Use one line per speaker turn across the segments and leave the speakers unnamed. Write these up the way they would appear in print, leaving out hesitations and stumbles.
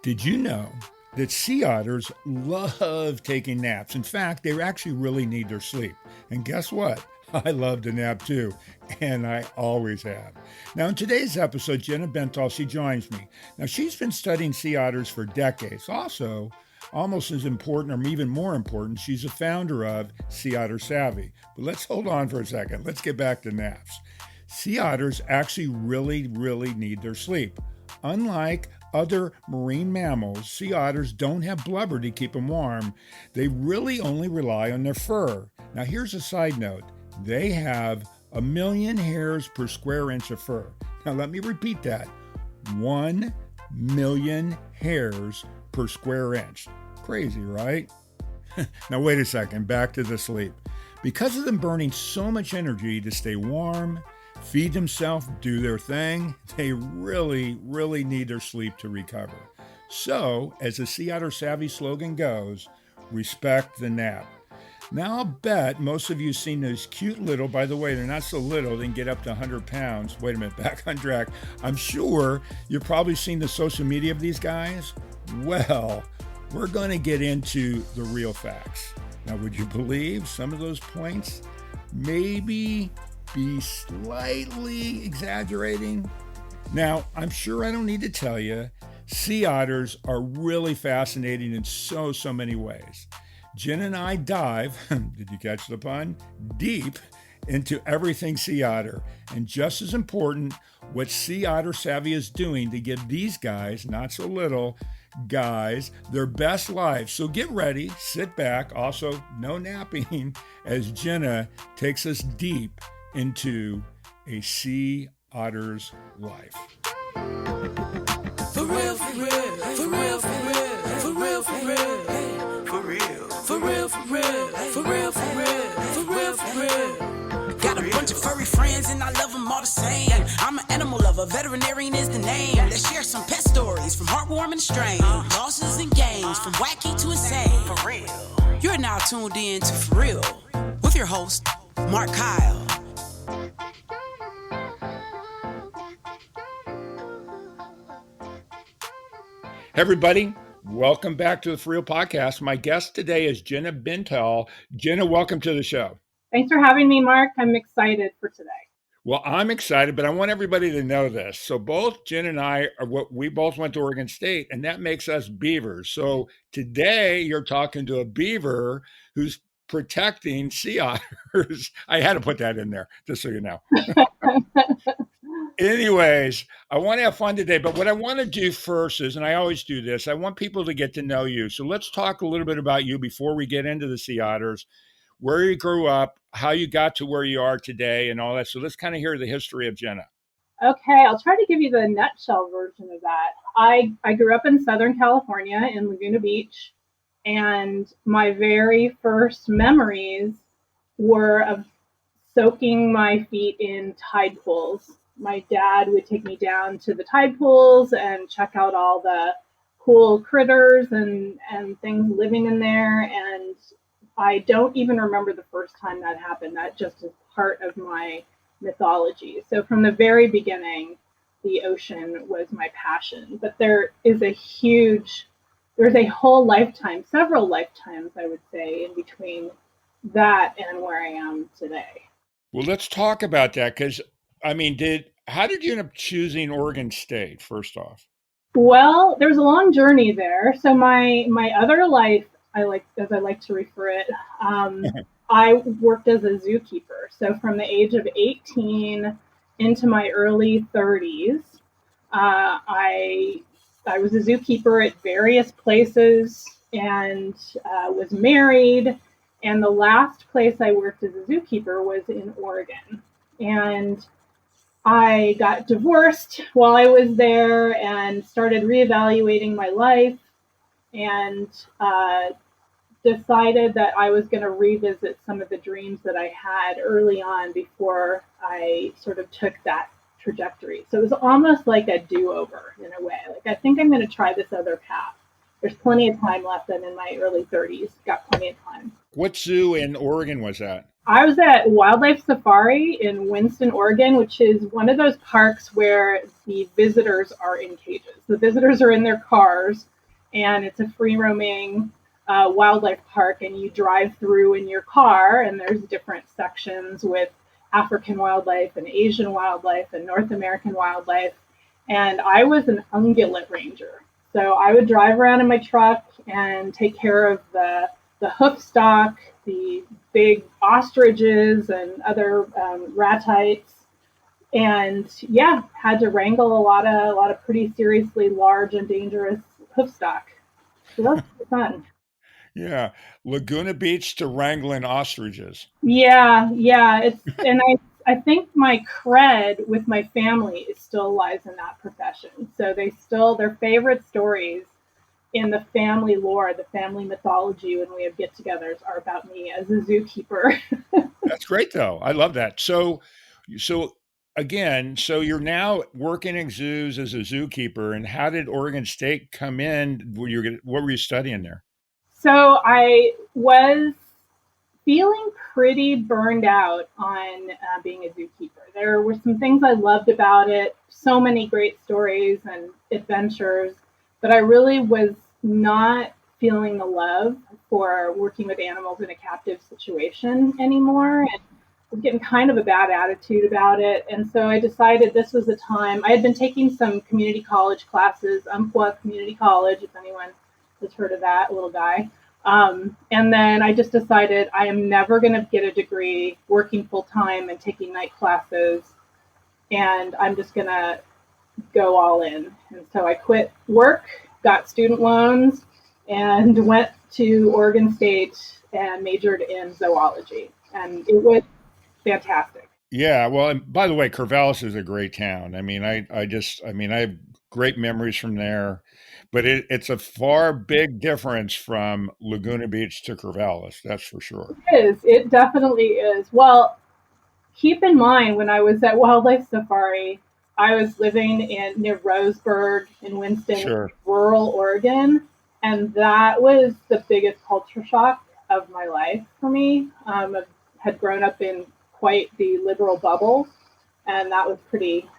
Did you know that sea otters love taking naps? In fact, they actually really need their sleep. And guess what? I love to nap too, and I always have. Now, in today's episode, Gena Bentall, she joins me. Now, she's been studying sea otters for decades. Also, almost as important, or even more important, she's a founder of Sea Otter Savvy. But let's hold on for a second. Let's get back to naps. Sea otters actually really need their sleep. Unlike other marine mammals, sea otters don't have blubber to keep them warm. They really only rely on their fur. Now, here's a side note. They have 1 million hairs per square inch of fur. Now, let me repeat that. 1 million hairs per square inch. Crazy, right? Now, wait a second. Back to the sleep. Because of them burning so much energy to stay warm, feed themselves, do their thing, they really need their sleep to recover. So, as the Sea Otter Savvy slogan goes, respect the nap. Now, I'll bet most of you have seen those cute little, by the way, they're not so little, they can get up to 100 pounds. Wait a minute, back on track. I'm sure you've probably seen the social media of these guys. Well, we're going to get into the real facts. Now, would you believe some of those points maybe be slightly exaggerating? Now, I'm sure I don't need to tell you, sea otters are really fascinating in so many ways. Jen and I dive, did you catch the pun? Deep into everything sea otter. And just as important, what Sea Otter Savvy is doing to give these guys, not so little guys, their best lives. So get ready, sit back, also no napping, as Gena takes us deep into a sea otter's life.
For real, for real, for real, for real, for real, for real, for real, for real, for real, for real, for real, for real, for real. Got a bunch of furry friends and I love them all the same. I'm an animal lover, veterinarian is the name. Let's share some pet stories from heartwarming to strange, losses and gains, from wacky to insane. For real. You're now tuned in to For Real with your host, Markakyle.
Hey everybody, welcome back to the For Real Podcast. My guest today is Gena Bentall. Gena, welcome to the show.
Thanks for having me, Mark. I'm excited for today.
Well, I'm excited, but I want everybody to know this. So both Jen and I we both went to Oregon State, and that makes us beavers. So today you're talking to a beaver who's protecting sea otters. I had to put that in there, just so you know. Anyways, I want to have fun today, but what I want to do first is, and I always do this, I want people to get to know you. So let's talk a little bit about you before we get into the sea otters, where you grew up, how you got to where you are today, and all that. So let's kind of hear the history of Gena.
Okay, I'll try to give you the nutshell version of that. I grew up in Southern California in Laguna Beach, and my very first memories were of soaking my feet in tide pools. My dad would take me down to the tide pools and check out all the cool critters and things living in there. And I don't even remember the first time that happened. That just is part of my mythology. So from the very beginning, the ocean was my passion. But there's a whole lifetime, several lifetimes, I would say, in between that and where I am today.
Well, let's talk about that, because how did you end up choosing Oregon State, first off?
Well, there's a long journey there. So my other life, as I like to refer it, I worked as a zookeeper. So from the age of 18 into my early 30s, I was a zookeeper at various places and was married. And the last place I worked as a zookeeper was in Oregon. And I got divorced while I was there and started reevaluating my life and decided that I was going to revisit some of the dreams that I had early on before I sort of took that trajectory. So it was almost like a do-over in a way. Like, I think I'm going to try this other path. There's plenty of time left. I'm in my early 30s, got plenty of time.
What zoo in Oregon was that?
I was at Wildlife Safari in Winston, Oregon, which is one of those parks where the visitors are in cages. The visitors are in their cars and it's a free roaming wildlife park, and you drive through in your car, and there's different sections with African wildlife and Asian wildlife and North American wildlife. And I was an ungulate ranger. So I would drive around in my truck and take care of the hoof stock, the big ostriches and other ratites. And yeah, had to wrangle a lot of pretty seriously large and dangerous hoof stock. So that was fun.
Yeah. Laguna Beach to wrangling ostriches.
Yeah. And I think my cred with my family is still lies in that profession. So their favorite stories in the family lore, the family mythology when we have get-togethers are about me as a zookeeper.
That's great though. I love that. So again, so you're now working in zoos as a zookeeper, and how did Oregon State come in? What were you studying there?
So I was feeling pretty burned out on being a zookeeper. There were some things I loved about it, so many great stories and adventures, but I really was not feeling the love for working with animals in a captive situation anymore, and was getting kind of a bad attitude about it. And so I decided this was the time. I had been taking some community college classes, Umpqua Community College, if anyone has heard of that little guy. And then I just decided I am never going to get a degree working full time and taking night classes, and I'm just going to go all in. And so I quit work, got student loans, and went to Oregon State and majored in zoology. And it was fantastic.
Yeah, well, and by the way, Corvallis is a great town. I mean, I have great memories from there, but it's a far big difference from Laguna Beach to Corvallis, that's for sure.
It is. It definitely is. Well, keep in mind when I was at Wildlife Safari, I was living near Roseburg in Winston,
Sure.
rural Oregon, and that was the biggest culture shock of my life for me. I had grown up in quite the liberal bubble, and that was pretty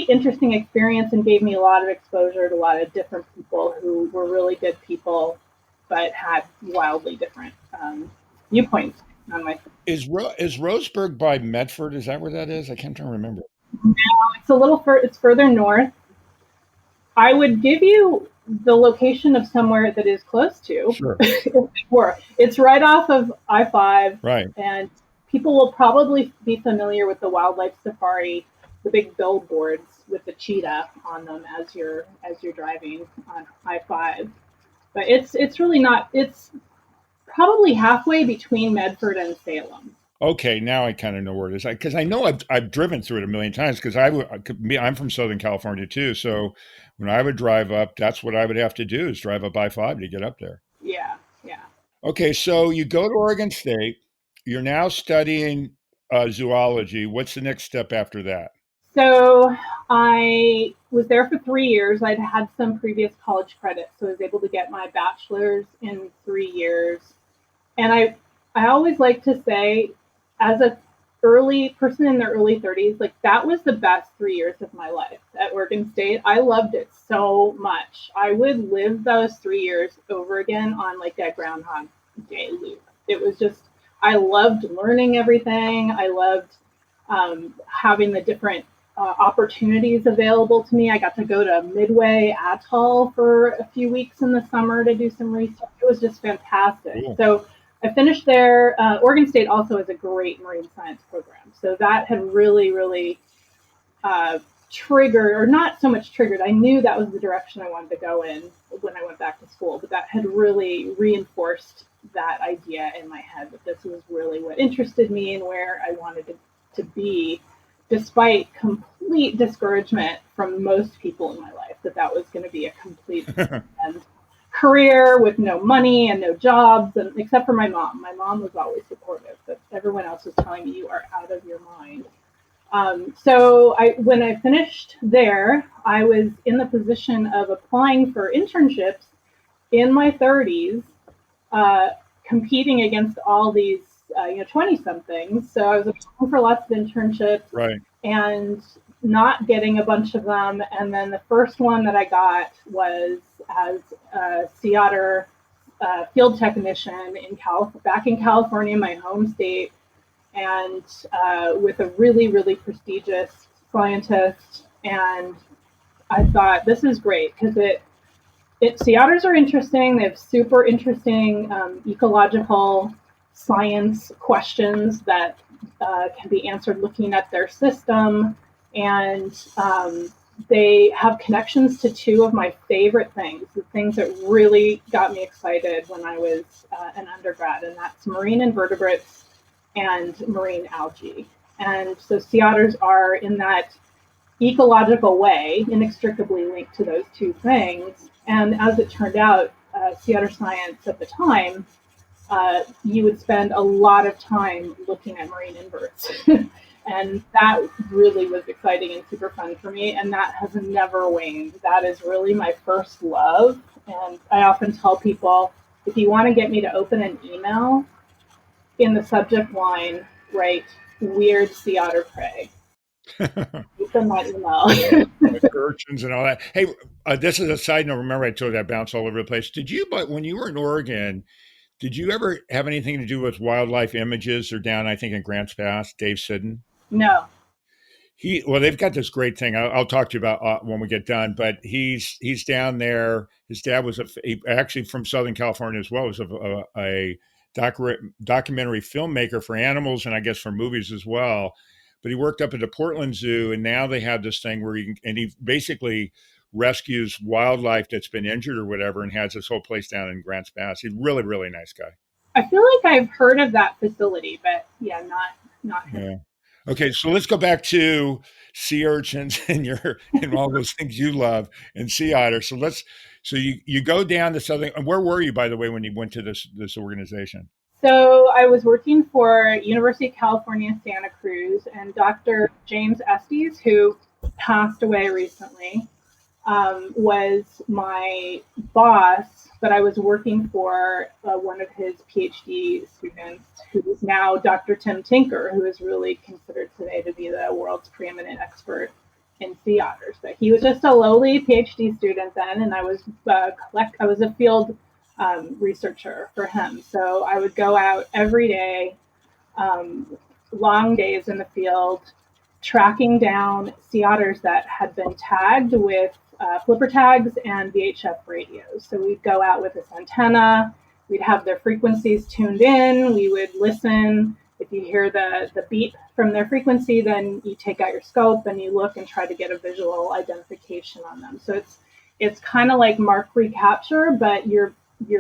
interesting experience, and gave me a lot of exposure to a lot of different people who were really good people, but had wildly different viewpoints on my.
Is Roseburg by Medford? Is that where that is? I can't remember.
It's a little it's further north. I would give you the location of somewhere that is close to.
Sure.
It's right off of I-5.
Right.
And people will probably be familiar with the Wildlife Safari, the big billboards with the cheetah on them as you're driving on I-5. But it's really not. It's probably halfway between Medford and Salem.
Okay, now I kind of know where it is, because I know I've driven through it a million times, because I'm from Southern California too. So when I would drive up, that's what I would have to do, is drive up I-5 to get up there.
Yeah.
Okay, so you go to Oregon State. You're now studying zoology. What's the next step after that?
So I was there for 3 years. I'd had some previous college credits, so I was able to get my bachelor's in 3 years. And I always like to say, as a early person in their early 30s, like, that was the best 3 years of my life at Oregon State. I loved it so much. I would live those 3 years over again on like a Groundhog Day loop. It was just, I loved learning everything. I loved having the different opportunities available to me. I got to go to Midway Atoll for a few weeks in the summer to do some research. It was just fantastic.
Cool.
So I finished there. Oregon State also has a great marine science program. So that had really triggered, or not so much triggered, I knew that was the direction I wanted to go in when I went back to school, but that had really reinforced that idea in my head that this was really what interested me and where I wanted to be, despite complete discouragement from most people in my life that was going to be a complete career with no money and no jobs, and except for my mom. My mom was always supportive, but everyone else was telling me, you are out of your mind. So when I finished there, I was in the position of applying for internships in my 30s, competing against all these 20-somethings. So I was applying for lots of internships.
Right.
And not getting a bunch of them. And then the first one that I got was as a sea otter field technician back in California, my home state, and with a really, really prestigious scientist. And I thought, this is great because sea otters are interesting. They have super interesting ecological science questions that can be answered looking at their system. And they have connections to two of my favorite things, the things that really got me excited when I was an undergrad, and that's marine invertebrates and marine algae. And so sea otters are, in that ecological way, inextricably linked to those two things. And as it turned out, sea otter science at the time, you would spend a lot of time looking at marine inverts. And that really was exciting and super fun for me. And that has never waned. That is really my first love. And I often tell people, if you want to get me to open an email, in the subject line, write weird sea otter prey. Send my email.
Urchins and all that. Hey, this is a side note. Remember, I told you I bounce all over the place. But when you were in Oregon, did you ever have anything to do with wildlife images? They're down, I think, in Grants Pass, Dave Siddon?
No.
They've got this great thing. I'll talk to you about when we get done. But he's down there. His dad was actually from Southern California as well. He was a documentary filmmaker for animals and I guess for movies as well. But he worked up at the Portland Zoo, and now they have this thing where he basically rescues wildlife that's been injured or whatever, and has this whole place down in Grants Pass. He's really, really nice guy.
I feel like I've heard of that facility, but yeah, not him.
Yeah. Okay, so let's go back to sea urchins and all those things you love and sea otters. So you go down to Southern. Where were you, by the way, when you went to this organization?
So I was working for University of California, Santa Cruz, and Dr. James Estes, who passed away recently, was my boss, but I was working for one of his PhD students, who is now Dr. Tim Tinker, who is really considered today to be the world's preeminent expert in sea otters. But he was just a lowly PhD student then, and I was a field researcher for him. So I would go out every day, long days in the field, tracking down sea otters that had been tagged with flipper tags and VHF radios. So we'd go out with this antenna, we'd have their frequencies tuned in, we would listen. If you hear the beep from their frequency, then you take out your scope and you look and try to get a visual identification on them. So it's kind of like mark recapture, but you're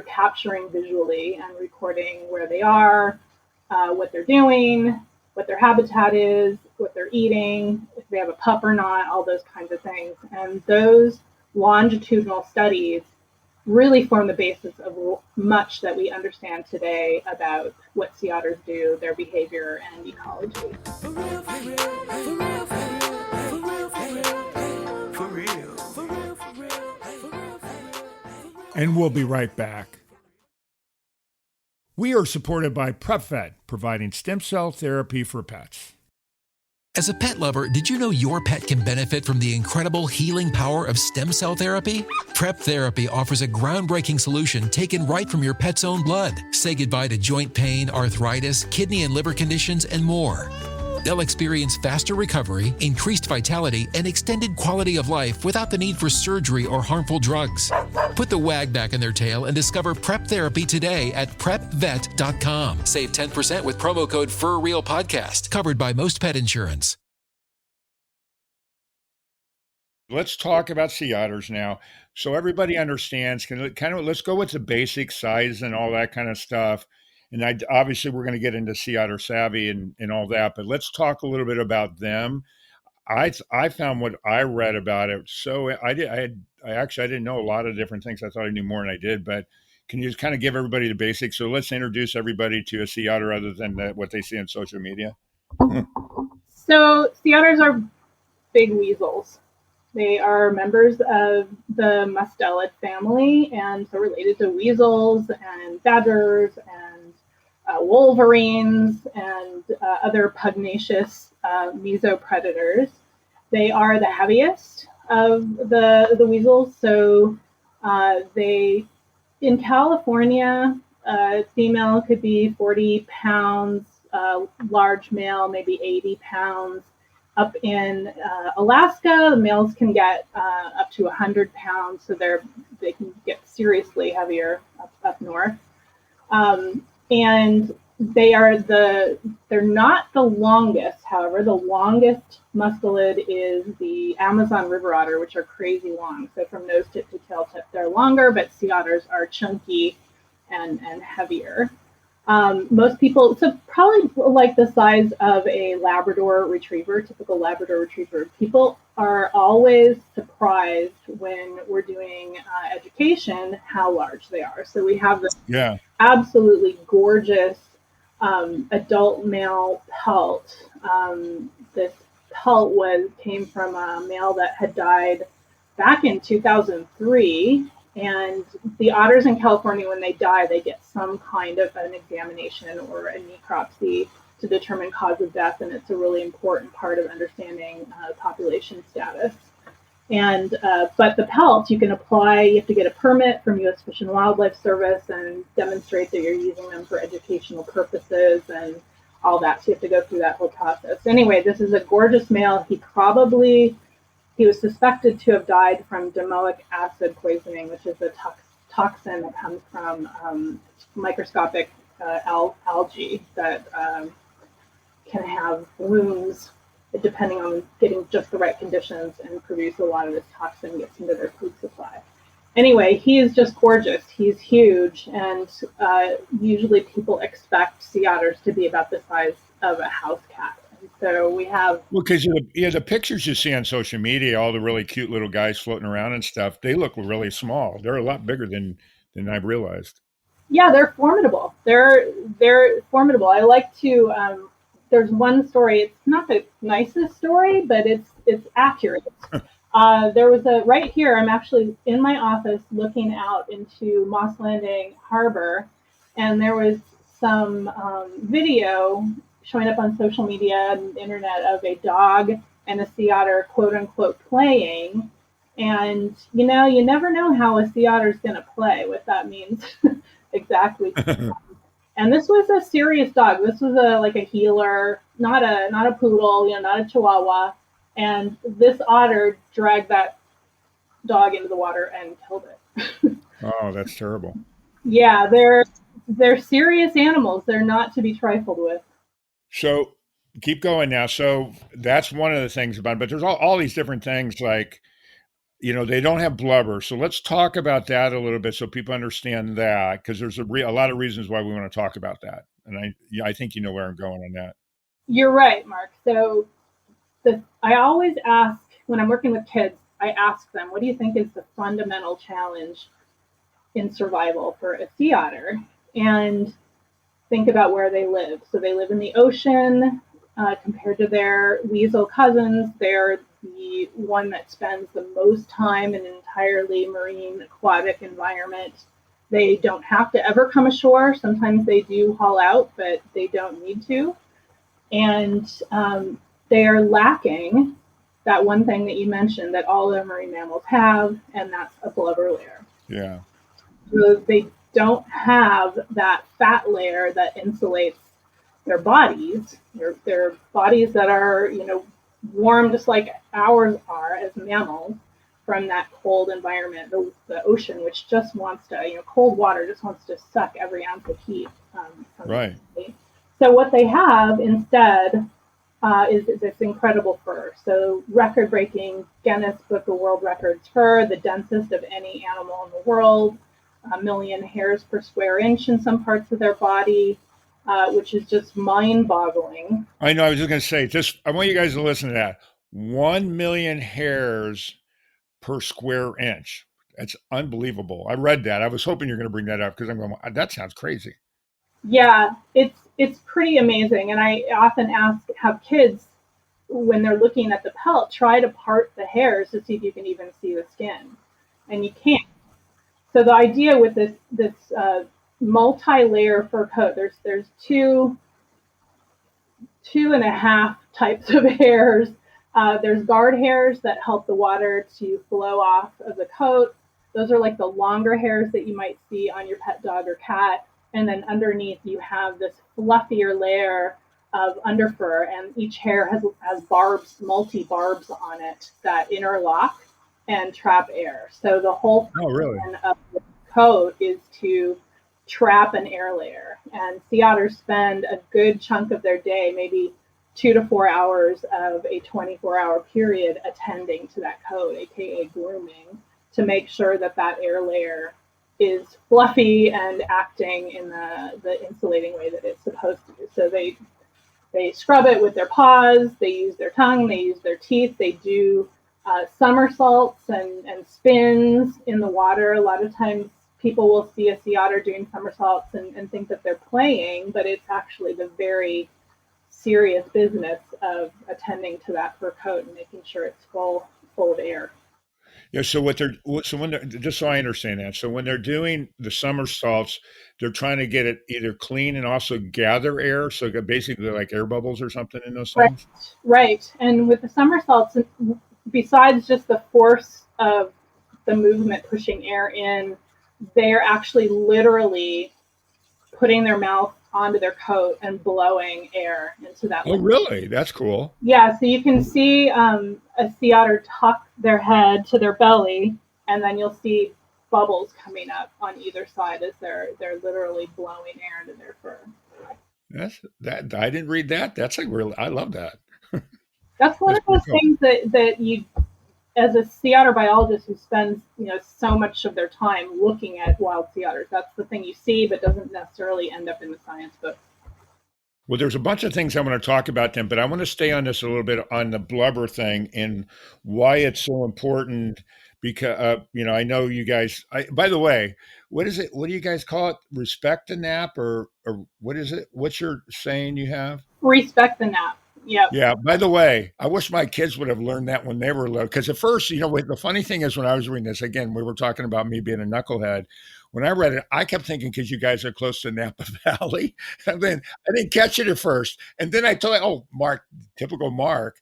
capturing visually and recording where they are, what they're doing, what their habitat is, what they're eating, if they have a pup or not, all those kinds of things. And those longitudinal studies really form the basis of much that we understand today about what sea otters do, their behavior, and ecology.
And we'll be right back. We are supported by PrepVet, providing stem cell therapy for pets.
As a pet lover, did you know your pet can benefit from the incredible healing power of stem cell therapy? Prep Therapy offers a groundbreaking solution taken right from your pet's own blood. Say goodbye to joint pain, arthritis, kidney and liver conditions, and more. They'll experience faster recovery, increased vitality, and extended quality of life without the need for surgery or harmful drugs. Put the wag back in their tail and discover Prep Therapy today at PrepVet.com. Save 10% with promo code FurRealPodcast, covered by most pet insurance.
Let's talk about sea otters now. So everybody understands, let's go with the basic size and all that kind of stuff. And obviously we're going to get into Sea Otter Savvy and all that, but let's talk a little bit about them. I found what I read about it. So I didn't know a lot of different things. I thought I knew more than I did, but can you just kind of give everybody the basics? So let's introduce everybody to a sea otter other than what they see on social media.
So sea otters are big weasels. They are members of the mustelid family, and so related to weasels and badgers and wolverines and other pugnacious mesopredators. They are the heaviest of the weasels. So they, in California, female could be 40 pounds, large male maybe 80 pounds. Up in Alaska, the males can get up to 100 pounds, so they can get seriously heavier up north. And they're not the longest. However, the longest mustelid is the Amazon river otter, which are crazy long. So from nose tip to tail tip, they're longer, but sea otters are chunky and heavier. Most people, so probably like the size of a Labrador Retriever, typical Labrador Retriever. People are always surprised when we're doing education how large they are. So we have this absolutely gorgeous adult male pelt. This pelt came from a male that had died back in 2003. And the otters in California, when they die, they get some kind of an examination or a necropsy to determine cause of death, and it's a really important part of understanding population status. And but the pelt, you can apply. You have to get a permit from U.S. Fish and Wildlife Service and demonstrate that you're using them for educational purposes and all that. So you have to go through that whole process. Anyway, this is a gorgeous male. He was suspected to have died from domoic acid poisoning, which is a toxin that comes from microscopic algae that can have blooms depending on getting just the right conditions and produce a lot of this toxin gets into their food supply. Anyway, he is just gorgeous. He's huge, and usually people expect sea otters to be about the size of a house cat. So we have...
Well, because the pictures you see on social media, all the really cute little guys floating around and stuff, they look really small. They're a lot bigger than I've realized.
Yeah, they're formidable. They're formidable. I like to... there's one story. It's not the nicest story, but it's accurate. There was right here, I'm actually in my office looking out into Moss Landing Harbor, and there was some video showing up on social media and the internet of a dog and a sea otter, quote unquote, playing. And, you never know how a sea otter is going to play, what that means exactly. And this was a serious dog. This was like a healer, not a poodle, not a chihuahua. And this otter dragged that dog into the water and killed it.
Oh, that's terrible.
Yeah, they're serious animals. They're not to be trifled with.
So keep going now. So that's one of the things about it. But there's all these different things like, they don't have blubber. So let's talk about that a little bit so people understand that, because there's a lot of reasons why we want to talk about that. And I think you know where I'm going on that.
You're right, Mark. So I always ask, when I'm working with kids, I ask them, what do you think is the fundamental challenge in survival for a sea otter? And think about where they live. So they live in the ocean. Compared to their weasel cousins, they're the one that spends the most time in an entirely marine aquatic environment. They don't have to ever come ashore. Sometimes they do haul out, but they don't need to. And they are lacking that one thing that you mentioned that all the marine mammals have, and that's a blubber layer.
Yeah.
So they don't have that fat layer that insulates their bodies, their bodies that are, warm just like ours are as mammals from that cold environment, the ocean, which just wants to, cold water just wants to suck every ounce of heat.
Right.
So what they have instead is this incredible fur. So record-breaking Guinness Book of World Records fur, the densest of any animal in the world, 1 million hairs per square inch in some parts of their body, which is just mind-boggling.
I know. I was just going to say, I want you guys to listen to that. 1 million hairs per square inch. That's unbelievable. I read that. I was hoping you're going to bring that up because I'm going, that sounds crazy.
Yeah, it's pretty amazing. And I often have kids, when they're looking at the pelt, try to part the hairs to see if you can even see the skin. And you can't. So the idea with this multi-layer fur coat, there's two and a half types of hairs There's guard hairs that help the water to flow off of the coat. Those are like the longer hairs that you might see on your pet dog or cat. And then underneath you have this fluffier layer of underfur, and each hair has barbs, multi-barbs on it that interlock and trap air. So the whole function of the coat is to trap an air layer. And sea otters spend a good chunk of their day, maybe 2 to 4 hours of a 24-hour period, attending to that coat, aka grooming, to make sure that that air layer is fluffy and acting in the insulating way that it's supposed to. So they scrub it with their paws, they use their tongue, they use their teeth, they do somersaults and spins in the water. A lot of times people will see a sea otter doing somersaults and think that they're playing, but it's actually the very serious business of attending to that fur coat and making sure it's full of air.
Yeah. So when they're, just so I understand that, so when they're doing the somersaults, they're trying to get it either clean and also gather air. So basically like air bubbles or something in those things.
Right. And with the somersaults, besides just the force of the movement pushing air in, they're actually literally putting their mouth onto their coat and blowing air into that.
Oh, really? That's cool.
Yeah, so you can see a sea otter tuck their head to their belly, and then you'll see bubbles coming up on either side as they're literally blowing air into their fur.
That I didn't read that. That's like real. I love that.
That's one of those things that you, as a sea otter biologist who spends so much of their time looking at wild sea otters, that's the thing you see, but doesn't necessarily end up in the science books.
Well, there's a bunch of things I want to talk about them, but I want to stay on this a little bit on the blubber thing and why it's so important. Because I know you guys. By the way, what is it? What do you guys call it? Respect the nap, or what is it? What's your saying you have?
Respect the nap. Yep.
Yeah. By the way, I wish my kids would have learned that when they were little. Because at first, the funny thing is when I was reading this, again, we were talking about me being a knucklehead. When I read it, I kept thinking because you guys are close to Napa Valley. And then I didn't catch it at first. And then I told Mark, typical Mark,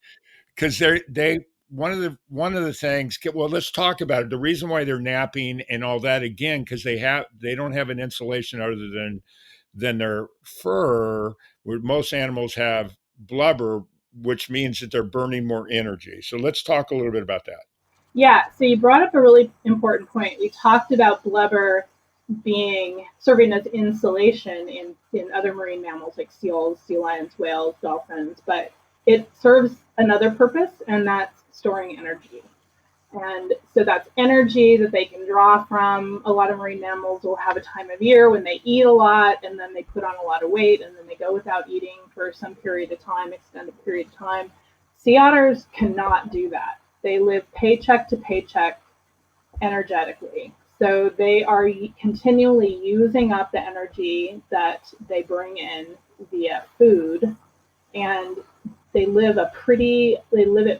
because one of the things, well, let's talk about it. The reason why they're napping and all that, again, because they don't have an insulation other than their fur, where most animals have blubber, which means that they're burning more energy. So let's talk a little bit about that.
Yeah, so you brought up a really important point. We talked about blubber serving as insulation in other marine mammals like seals, sea lions, whales, dolphins, but it serves another purpose, and that's storing energy. And so that's energy that they can draw from. A lot of marine mammals will have a time of year when they eat a lot, and then they put on a lot of weight, and then they go without eating for some period of time, extended period of time. Sea otters cannot do that. They live paycheck to paycheck energetically. So they are continually using up the energy that they bring in via food, and they live it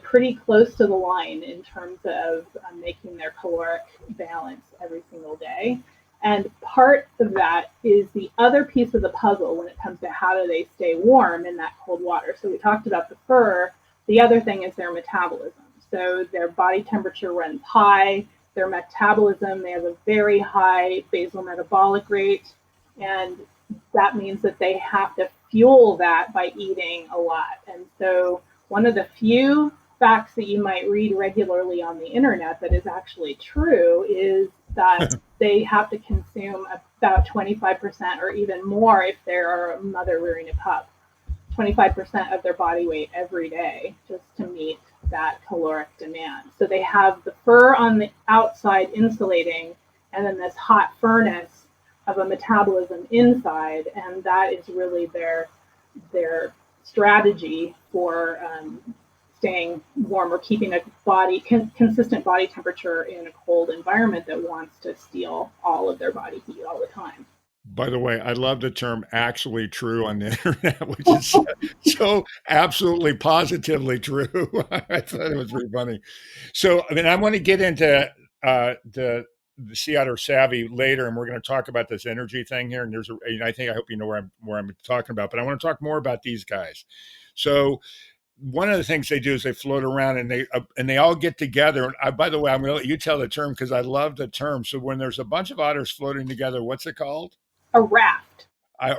pretty close to the line in terms of making their caloric balance every single day. And part of that is the other piece of the puzzle when it comes to how do they stay warm in that cold water. So we talked about the fur. The other thing is their metabolism. So their body temperature runs high, their metabolism, they have a very high basal metabolic rate, and that means that they have to fuel that by eating a lot. And so one of the few facts that you might read regularly on the internet that is actually true is that they have to consume about 25% or even more if they're a mother rearing a pup, 25% of their body weight every day just to meet that caloric demand. So they have the fur on the outside insulating, and then this hot furnace of a metabolism inside, and that is really their strategy for staying warm or keeping a consistent body temperature in a cold environment that wants to steal all of their body heat all the time.
By the way, I love the term "actually true" on the internet, which is so absolutely positively true. I thought it was really funny. So, I want to get into the Sea Otter Savvy later, and we're going to talk about this energy thing here. And I hope you know where I'm talking about, but I want to talk more about these guys. So, one of the things they do is they float around and they all get together. And by the way, I'm going to let you tell the term because I love the term. So when there's a bunch of otters floating together, what's it called?
A raft.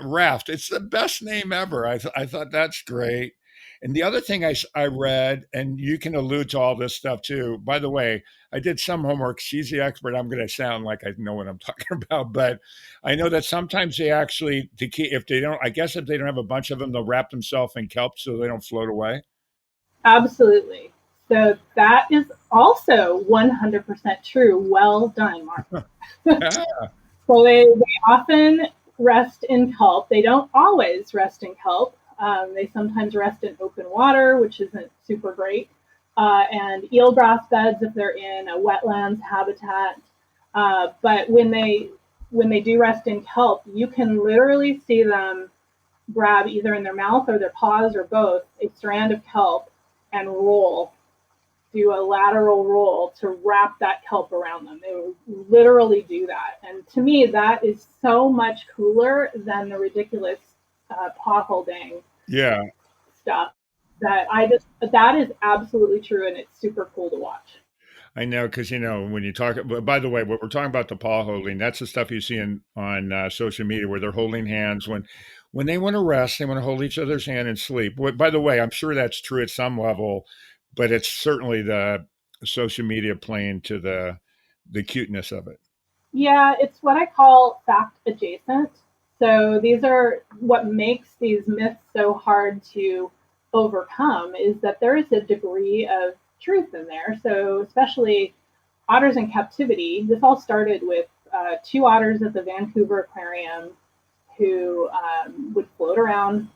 Raft. It's the best name ever. I thought that's great. And the other thing I read, and you can allude to all this stuff too. By the way, I did some homework. She's the expert. I'm going to sound like I know what I'm talking about, but I know that sometimes they actually, if they don't, I guess if they don't have a bunch of them, they'll wrap themselves in kelp so they don't float away.
Absolutely. So that is also 100% true. Well done, Mark.
Yeah.
So they often rest in kelp. They don't always rest in kelp. They sometimes rest in open water, which isn't super great, and eelgrass beds if they're in a wetlands habitat. But when they do rest in kelp, you can literally see them grab either in their mouth or their paws or both a strand of kelp and do a lateral roll to wrap that kelp around them. They will literally do that. And to me, that is so much cooler than the ridiculous paw holding stuff that is absolutely true. And it's super cool to watch.
I know, because when you talk. By the way, what we're talking about, the paw holding, that's the stuff you see on social media where they're holding hands when they want to rest. They want to hold each other's hand and sleep. By the way, I'm sure that's true at some level, but it's certainly the social media playing to the cuteness of it.
Yeah, it's what I call fact adjacent. So these are what makes these myths so hard to overcome is that there is a degree of truth in there. So especially otters in captivity, this all started with 2 otters at the Vancouver Aquarium who would float around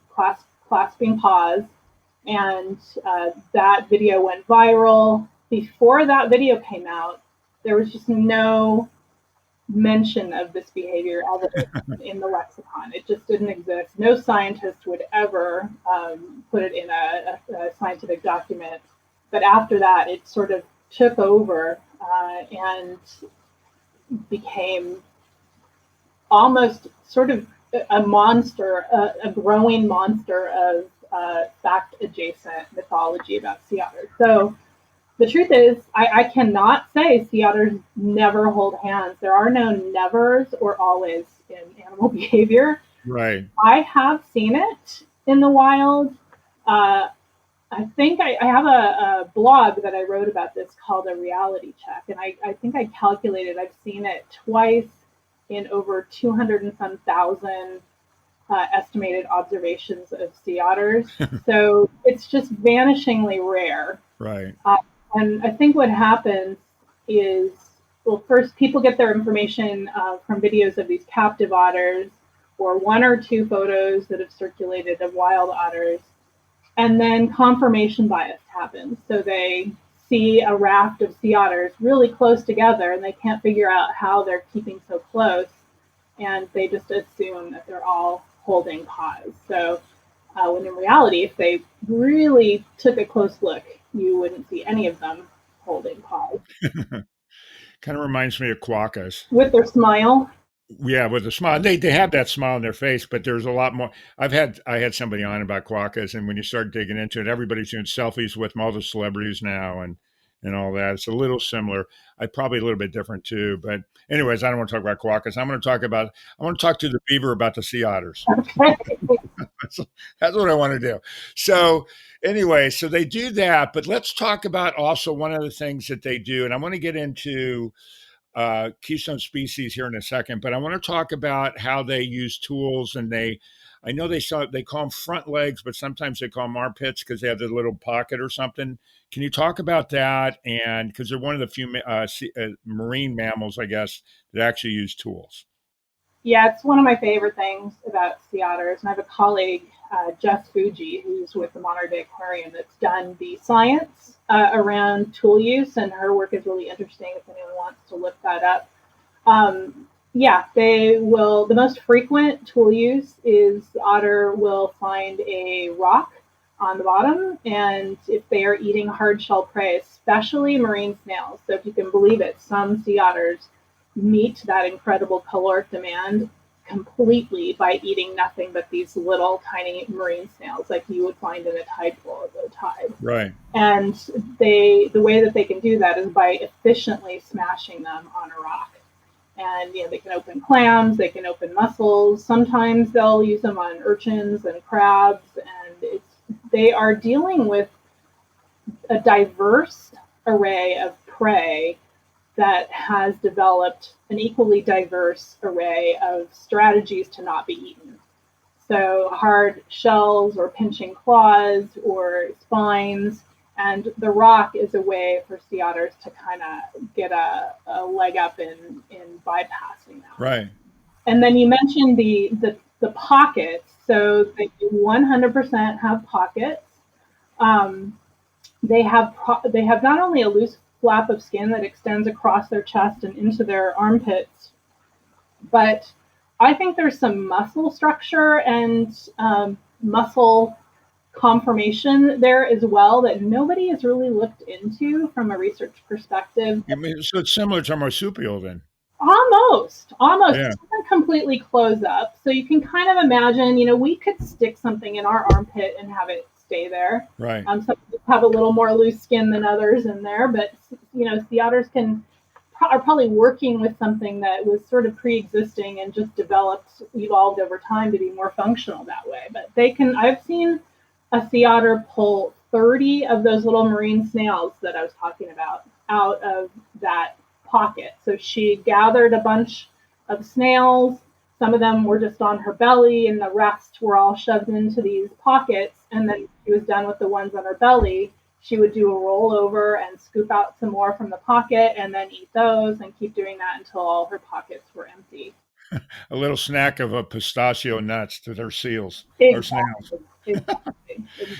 clasping paws. And that video went viral. Before that video came out, there was just no mention of this behavior in the lexicon. It just didn't exist. No scientist would ever put it in a scientific document. But after that, it sort of took over and became almost sort of a monster, a growing monster of fact-adjacent mythology about sea otters. So the truth is, I cannot say sea otters never hold hands. There are no nevers or always in animal behavior.
Right.
I have seen it in the wild. I think I have a blog that I wrote about this called A Reality Check. And I think I calculated I've seen it twice in over 200 and some thousand estimated observations of sea otters. So it's just vanishingly rare.
Right.
And I think what happens is, well, first people get their information from videos of these captive otters or 1 or 2 photos that have circulated of wild otters. And then confirmation bias happens. So they see a raft of sea otters really close together and they can't figure out how they're keeping so close. And they just assume that they're all holding paws. So when in reality, if they really took a close look, you wouldn't see any of them holding paws.
Kind of reminds me of quokkas.
With their smile.
Yeah, with a smile. They have that smile on their face, but there's a lot more. I had somebody on about quokkas, and when you start digging into it, everybody's doing selfies with them, all the celebrities now and all that. It's a little similar. Probably a little bit different too. But anyways, I don't want to talk about quokkas. I want to talk to the beaver about the sea otters.
Okay.
That's what I want to do. So anyway, so they do that, but let's talk about also one of the things that they do, and I want to get into Keystone species here in a second, but I want to talk about how they use tools. And I know they call them front legs, but sometimes they call them armpits because they have the little pocket or something. Can you talk about that? And because they're one of the few marine mammals, I guess, that actually use tools.
Yeah, it's one of my favorite things about sea otters. And I have a colleague, Jess Fuji, who's with the Monterey Bay Aquarium, that's done the science around tool use, and her work is really interesting if anyone wants to look that up. They will. The most frequent tool use is the otter will find a rock on the bottom, and if they are eating hard shell prey, especially marine snails, so if you can believe it, some sea otters meet that incredible caloric demand completely by eating nothing but these little tiny marine snails like you would find in a tide pool at low tide.
Right.
And the way that they can do that is by efficiently smashing them on a rock. And they can open clams, they can open mussels. Sometimes they'll use them on urchins and crabs, and they are dealing with a diverse array of prey that has developed an equally diverse array of strategies to not be eaten. So hard shells or pinching claws or spines, and the rock is a way for sea otters to kind of get a leg up in bypassing that.
Right.
And then you mentioned the pockets. So they 100% have pockets. They have not only a loose flap of skin that extends across their chest and into their armpits, but I think there's some muscle structure and muscle conformation there as well that nobody has really looked into from a research perspective.
I mean, so it's similar to a marsupial then.
Almost.
Yeah.
It doesn't completely close up. So you can kind of imagine, we could stick something in our armpit and have it stay there.
Right.
Some have a little more loose skin than others in there, but sea otters are probably working with something that was sort of pre-existing and just evolved over time to be more functional that way. But I've seen a sea otter pull 30 of those little marine snails that I was talking about out of that pocket. So she gathered a bunch of snails. Some of them were just on her belly, and the rest were all shoved into these pockets. And then she was done with the ones on her belly. She would do a rollover and scoop out some more from the pocket and then eat those and keep doing that until all her pockets were empty.
A little snack of pistachio nuts to their seals or snails.
Exactly.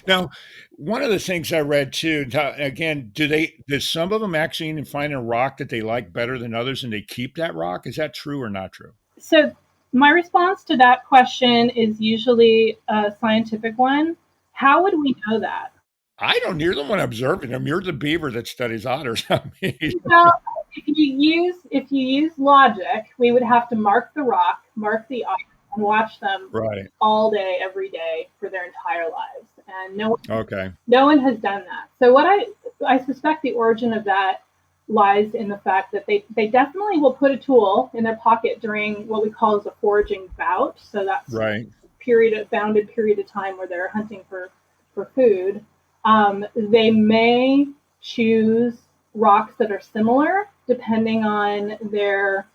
Now, one of the things I read too, again, does some of them actually find a rock that they like better than others and they keep that rock? Is that true or not true?
So my response to that question is usually a scientific one. How would we know that?
I don't. You're the one observing them. You're the beaver that studies otters. I mean,
Well, if you use logic, we would have to mark the rock, mark the otter, and watch them
right.
all day, every day for their entire lives. And no one has done that. So what I suspect the origin of that lies in the fact that they definitely will put a tool in their pocket during what we call as a foraging bout. So that's
right.
bounded period of time where they're hunting for food. They may choose rocks that are similar depending on their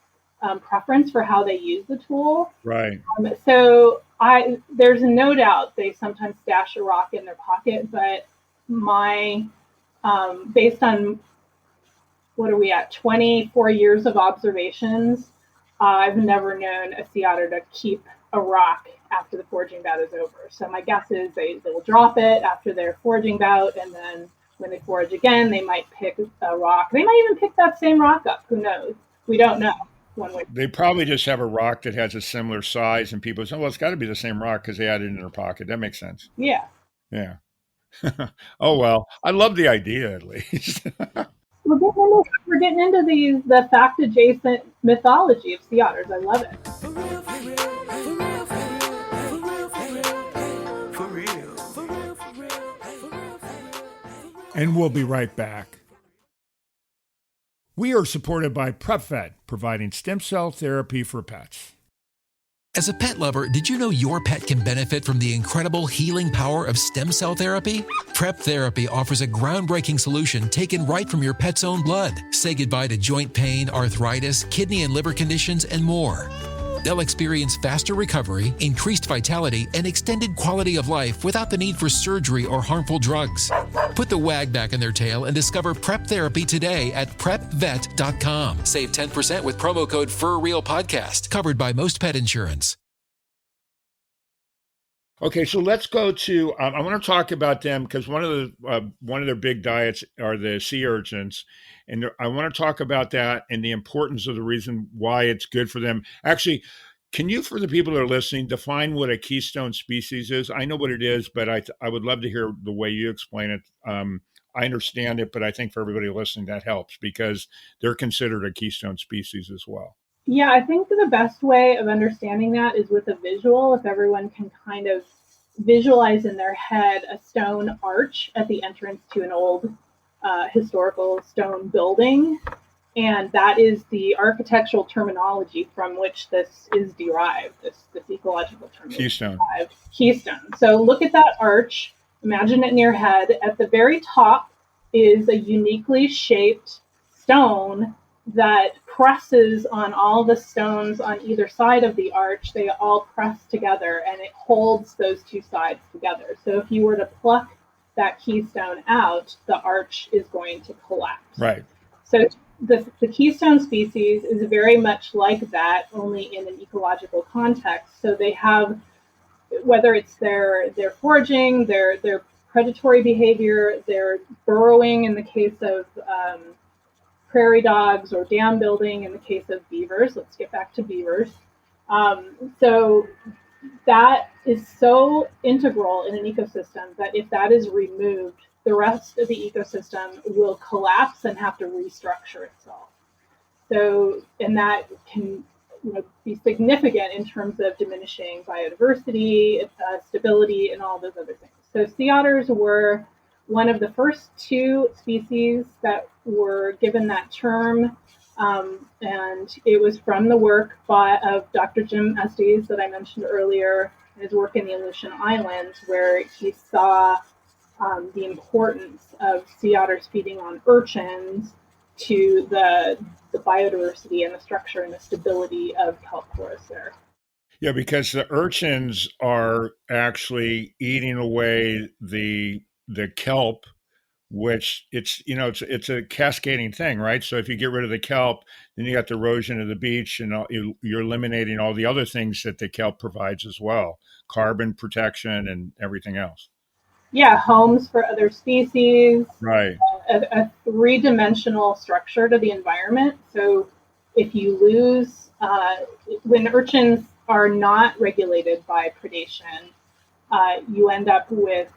preference for how they use the tool.
Right.
So there's no doubt they sometimes stash a rock in their pocket, but based on what are we at, 24 years of observations, I've never known a sea otter to keep a rock after the foraging bout is over. So my guess is they will drop it after their foraging bout, and then when they forage again, they might pick a rock. They might even pick that same rock up. Who knows? We don't know.
They probably just have a rock that has a similar size, and people say, well, it's got to be the same rock because they had it in their pocket. That makes sense.
Yeah.
Yeah. Oh, well, I love the idea at least.
We're getting into the fact-adjacent mythology of sea otters. I love it.
And we'll be right back. We are supported by PrepVet, providing stem cell therapy for pets.
As a pet lover, did you know your pet can benefit from the incredible healing power of stem cell therapy? Prep Therapy offers a groundbreaking solution taken right from your pet's own blood. Say goodbye to joint pain, arthritis, kidney and liver conditions, and more. They'll experience faster recovery, increased vitality, and extended quality of life without the need for surgery or harmful drugs. Put the wag back in their tail and discover Prep Therapy today at PrepVet.com. Save 10% with promo code FurRealPodcast, covered by most pet insurance.
Okay, so let's go to. I want to talk about them because one of their big diets are the sea urchins, and I want to talk about that and the importance of the reason why it's good for them. Actually, can you, for the people that are listening, define what a keystone species is? I know what it is, but I would love to hear the way you explain it. I understand it, but I think for everybody listening, that helps because they're considered a keystone species as well.
Yeah, I think the best way of understanding that is with a visual. If everyone can kind of visualize in their head a stone arch at the entrance to an old historical stone building, and that is the architectural terminology from which this is derived. This ecological term is
Keystone.
derived. Keystone. So look at that arch. Imagine it in your head. At the very top is a uniquely shaped stone that presses on all the stones on either side of the arch. They all press together, and it holds those two sides together. So if you were to pluck that keystone out, the arch is going to collapse.
Right.
So the keystone species is very much like that, only in an ecological context. So they have, whether it's their foraging, their predatory behavior, their burrowing in the case of prairie dogs, or dam building in the case of beavers. Let's get back to beavers. So that is so integral in an ecosystem that if that is removed, the rest of the ecosystem will collapse and have to restructure itself. So, and that can be significant in terms of diminishing biodiversity, stability, and all those other things. So sea otters were one of the first two species that were given that term, and it was from the work of Dr. Jim Estes that I mentioned earlier, his work in the Aleutian Islands, where he saw the importance of sea otters feeding on urchins to the biodiversity and the structure and the stability of kelp forests there.
Yeah, because the urchins are actually eating away the kelp, which it's a cascading thing, right? So if you get rid of the kelp, then you got the erosion of the beach, and you're eliminating all the other things that the kelp provides as well, carbon protection and everything else.
Yeah, homes for other species,
Right.
a three-dimensional structure to the environment. So if you lose, when urchins are not regulated by predation, you end up with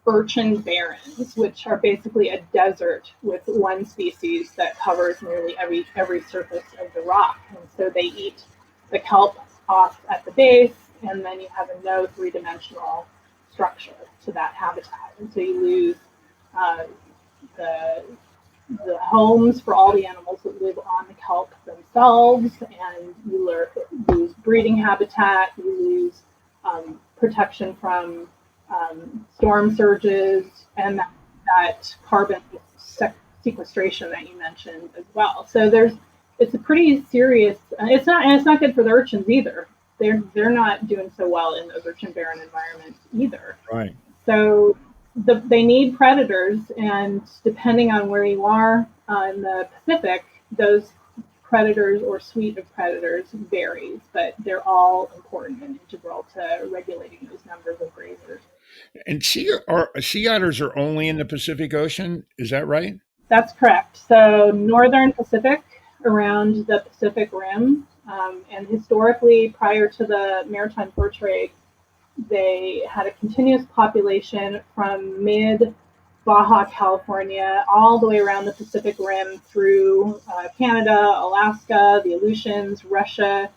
urchin barrens, which are basically a desert with one species that covers nearly every surface of the rock. And so they eat the kelp off at the base, and then you have a no three-dimensional structure to that habitat. And so you lose the homes for all the animals that live on the kelp themselves, and you lose breeding habitat, you lose protection from storm surges, and that carbon sequestration that you mentioned as well. So it's a pretty serious. It's not good for the urchins either. They're not doing so well in those urchin barren environments either.
Right.
So they need predators, and depending on where you are in the Pacific, those predators or suite of predators varies, but they're all important and integral to regulating those numbers of grazers.
And sea otters are only in the Pacific Ocean. Is that right?
That's correct. So northern Pacific, around the Pacific Rim, and historically, prior to the maritime fur trade, they had a continuous population from mid-Baja California all the way around the Pacific Rim through Canada, Alaska, the Aleutians, Russia,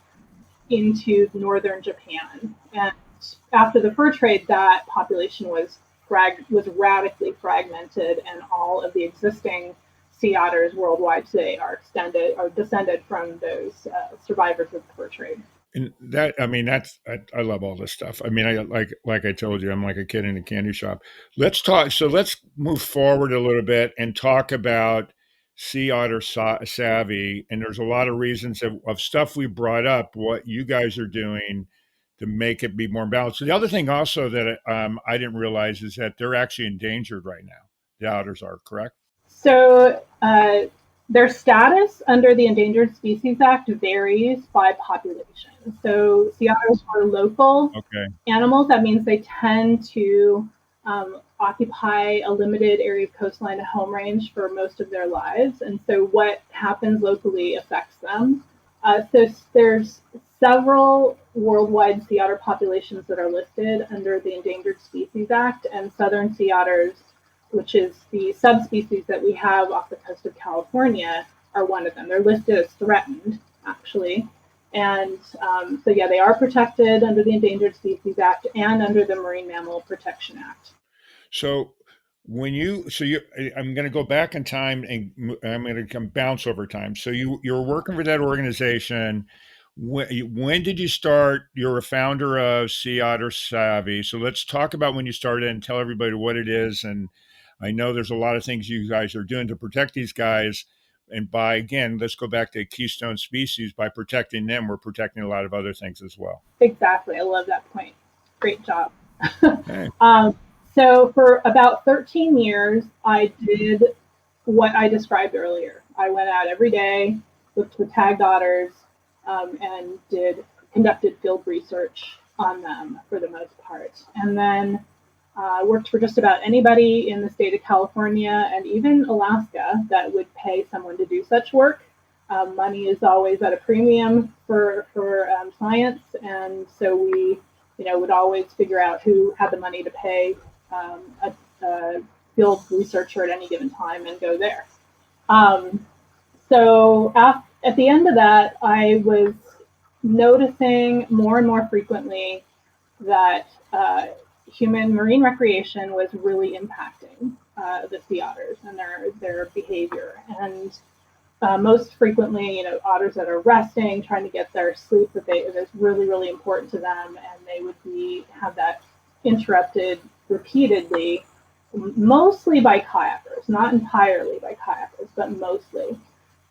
into northern Japan. And after the fur trade, that population was radically fragmented, and all of the existing sea otters worldwide today are descended from those survivors of the fur trade.
And that, I mean, I love all this stuff. I mean, like I told you, I'm like a kid in a candy shop. Let's move forward a little bit and talk about Sea Otter Savvy. And there's a lot of reasons of stuff we brought up, what you guys are doing to make it be more balanced. So the other thing also that I didn't realize is that they're actually endangered right now. The otters are, correct?
So their status under the Endangered Species Act varies by population. So sea otters are local animals. That means they tend to occupy a limited area of coastline and home range for most of their lives. And so what happens locally affects them. So there's several worldwide sea otter populations that are listed under the Endangered Species Act, and southern sea otters, which is the subspecies that we have off the coast of California, are one of them. They're listed as threatened, actually. And so, yeah, they are protected under the Endangered Species Act and under the Marine Mammal Protection Act.
So I'm going to go back in time and I'm going to bounce over time. So you're working for that organization. When did you start? You're a founder of Sea Otter Savvy. So let's talk about when you started and tell everybody what it is. And I know there's a lot of things you guys are doing to protect these guys. And again, let's go back to Keystone species. By protecting them, we're protecting a lot of other things as well.
Exactly. I love that point. Great job.
Hey.
So for about 13 years, I did what I described earlier. I went out every day, looked for tagged otters, and conducted field research on them for the most part. And then worked for just about anybody in the state of California and even Alaska that would pay someone to do such work. Money is always at a premium for science, and so we, would always figure out who had the money to pay a field researcher at any given time and go there. So at the end of that, I was noticing more and more frequently that human marine recreation was really impacting the sea otters and their behavior. And most frequently, otters that are resting, trying to get their sleep that's really, really important to them, and they would have that interrupted repeatedly, mostly by kayakers, not entirely by kayakers, but mostly.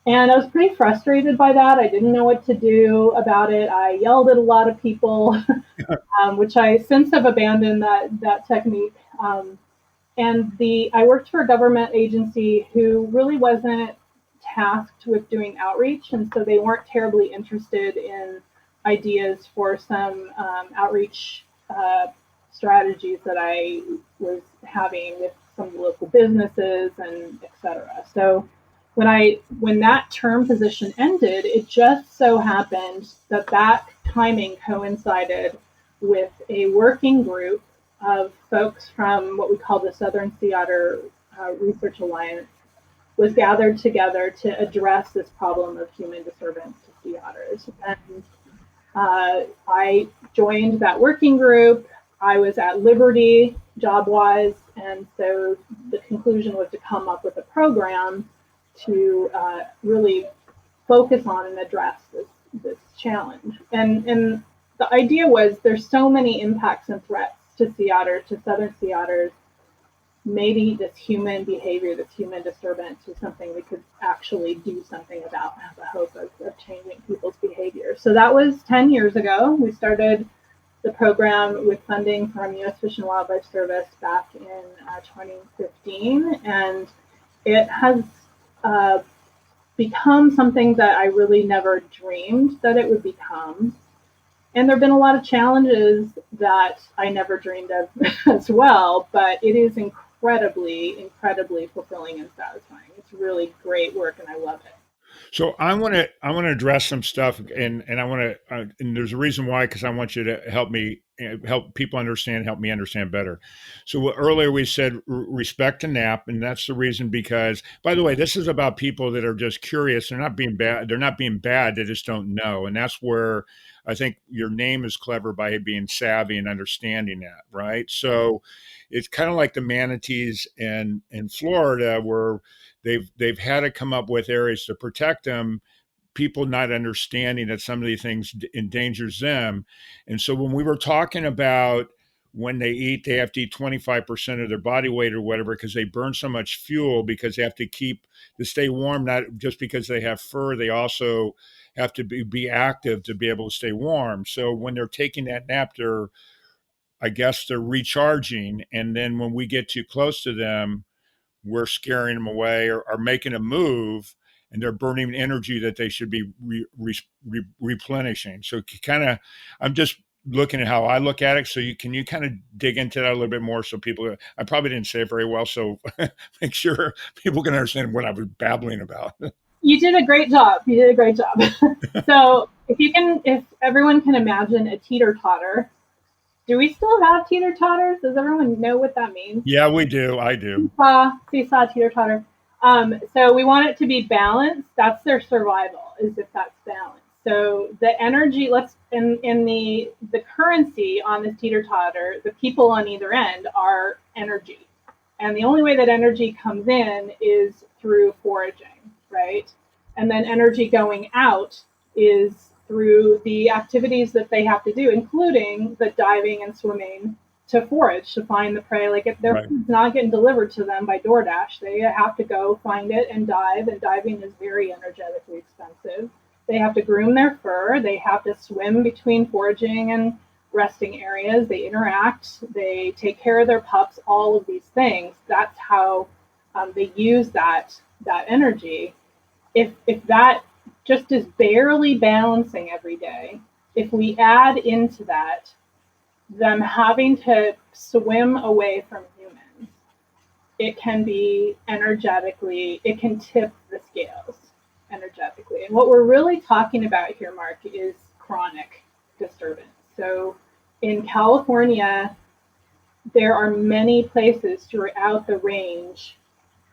And I was pretty frustrated by that. I didn't know what to do about it. I yelled at a lot of people, which I since have abandoned that technique. And I worked for a government agency who really wasn't tasked with doing outreach, and so they weren't terribly interested in ideas for some outreach strategies that I was having with some local businesses and et cetera. So when that term position ended, it just so happened that timing coincided with a working group of folks from what we call the Southern Sea Otter Research Alliance was gathered together to address this problem of human disturbance to sea otters. And I joined that working group. I was at liberty job-wise, and so the conclusion was to come up with a program to really focus on and address this challenge. And the idea was there's so many impacts and threats to sea otters, to southern sea otters. Maybe this human behavior, this human disturbance was something we could actually do something about and have the hope of changing people's behavior. So that was 10 years ago. We started the program with funding from U.S. Fish and Wildlife Service back in 2015, and it has become something that I really never dreamed that it would become. And there have been a lot of challenges that I never dreamed of as well, but it is incredibly, incredibly fulfilling and satisfying. It's really great work, and I love it.
So I want to address some stuff, and I want to, and there's a reason why, because I want you to help me help people understand, help me understand better. So earlier we said respect to NAP, and that's the reason because, by the way, this is about people that are just curious. They're not being bad. They're not being bad. They just don't know, and that's where I think your name is clever by being savvy and understanding that, right? So it's kind of like the manatees in Florida, where they've had to come up with areas to protect them, people not understanding that some of these things endangers them. And so when we were talking about when they eat, they have to eat 25% of their body weight or whatever, because they burn so much fuel because they have to stay warm, not just because they have fur, they also have to be active to be able to stay warm. So when they're taking that nap, they're recharging. And then when we get too close to them, we're scaring them away or making a move, and they're burning energy that they should be replenishing. So I'm just looking at how I look at it. So can you kind of dig into that a little bit more, so people, I probably didn't say it very well, so make sure people can understand what I was babbling about.
You did a great job. So if everyone can imagine a teeter-totter, do we still have teeter-totters? Does everyone know what that means?
Yeah, we do. I do.
Seesaw, teeter-totter. So we want it to be balanced. That's their survival, is if that's balanced. So the energy, in the currency on this teeter-totter, the people on either end are energy. And the only way that energy comes in is through foraging, right? And then energy going out is through the activities that they have to do, including the diving and swimming to forage, to find the prey. Like if their food's not getting delivered to them by DoorDash, they have to go find it and dive. And diving is very energetically expensive. They have to groom their fur. They have to swim between foraging and resting areas. They interact. They take care of their pups. All of these things. That's how they use that energy. If that just is barely balancing every day, if we add into that them having to swim away from humans, it can be energetically, it can tip the scales energetically. And what we're really talking about here, Mark, is chronic disturbance. So in California, there are many places throughout the range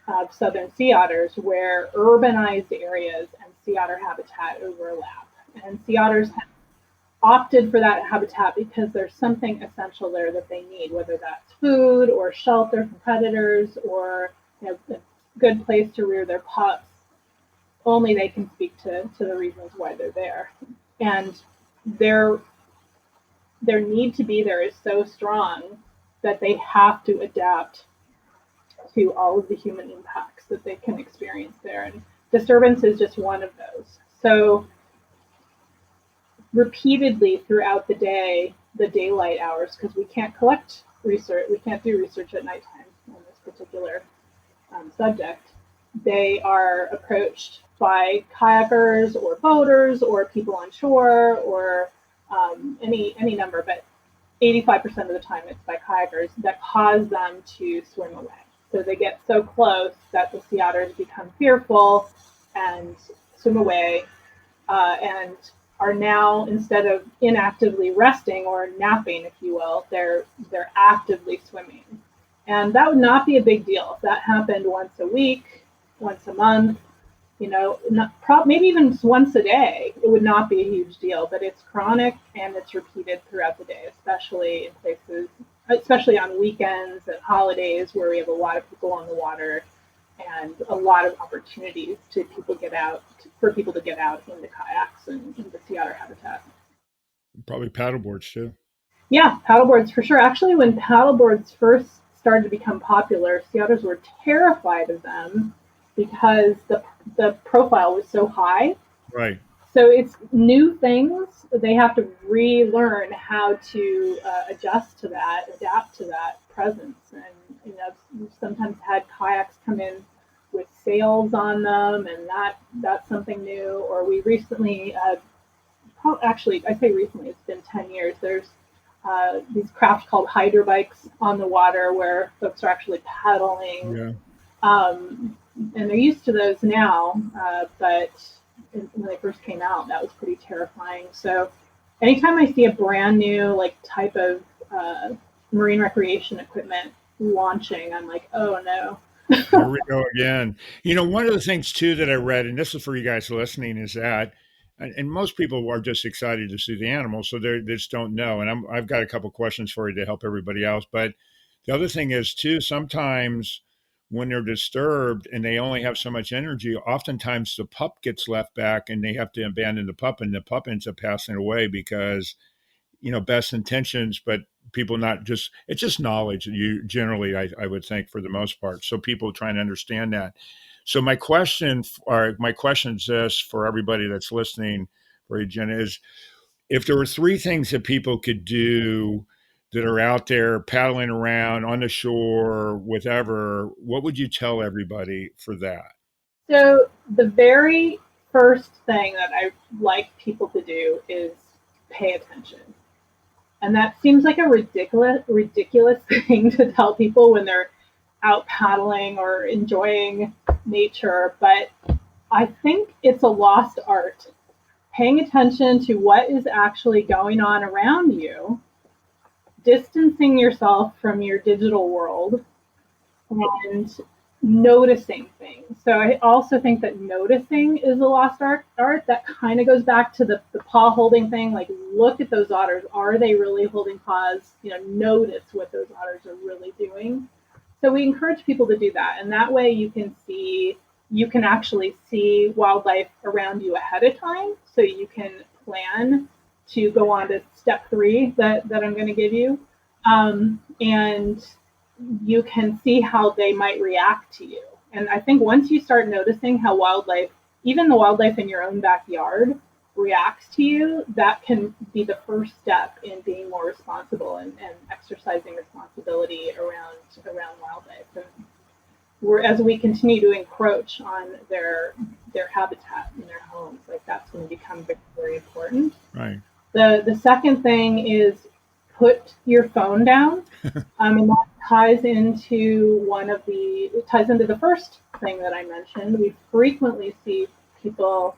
of southern sea otters where urbanized areas and sea otter habitat overlap. And sea otters have opted for that habitat because there's something essential there that they need, whether that's food or shelter from predators or a good place to rear their pups. Only they can speak to the reasons why they're there. And their need to be there is so strong that they have to adapt to all of the human impacts that they can experience there. And disturbance is just one of those. So repeatedly throughout the day, the daylight hours, because we can't collect research, we can't do research at nighttime on this particular subject, they are approached by kayakers or boaters or people on shore or any number, but 85% of the time it's by kayakers that cause them to swim away. So they get so close that the sea otters become fearful and swim away, and are now, instead of inactively resting or napping, if you will, they're actively swimming. And that would not be a big deal if that happened once a week, once a month, maybe even once a day. It would not be a huge deal, but it's chronic and it's repeated throughout the day, especially in places, especially on weekends and holidays where we have a lot of people on the water and a lot of opportunities for people to get out into kayaks and into sea otter habitat.
Probably paddleboards too.
Yeah, paddleboards for sure. Actually, when paddleboards first started to become popular, sea otters were terrified of them because the profile was so high.
Right.
So it's new things. They have to relearn how to adjust to that, adapt to that presence. And we've sometimes had kayaks come in with sails on them, and that's something new. Or we recently, actually, I say recently, it's been 10 years. There's these craft called hydro bikes on the water where folks are actually paddling.
Yeah.
And they're used to those now, but when they first came out, that was pretty terrifying. So anytime I see a brand new type of marine recreation equipment launching, I'm like, oh no.
Here we go again. One of the things too that I read, and this is for you guys listening, is that, and most people are just excited to see the animals, so they just don't know. And I've got a couple questions for you to help everybody else. But the other thing is too, sometimes when they're disturbed and they only have so much energy, oftentimes the pup gets left back and they have to abandon the pup, and the pup ends up passing away because, best intentions, but people it's just knowledge. You generally, I would think, for the most part. So people trying to understand that. So my question is this for everybody that's listening, for you, Gena, is if there were three things that people could do that are out there paddling around on the shore, whatever, what would you tell everybody for that?
So the very first thing that I like people to do is pay attention. And that seems like a ridiculous thing to tell people when they're out paddling or enjoying nature, but I think it's a lost art. Paying attention to what is actually going on around you, distancing yourself from your digital world, and noticing things. So I also think that noticing is a lost art. That kind of goes back to the paw holding thing. Like, look at those otters. Are they really holding paws? Notice what those otters are really doing. So we encourage people to do that. And that way you can actually see wildlife around you ahead of time. So you can plan to go on to step 3 that I'm going to give you. And you can see how they might react to you. And I think once you start noticing how wildlife, even the wildlife in your own backyard, reacts to you, that can be the first step in being more responsible and exercising responsibility around wildlife. And as we continue to encroach on their habitat and their homes, like, that's going to become very, very important.
Right.
The second thing is put your phone down. And that ties into the first thing that I mentioned. We frequently see people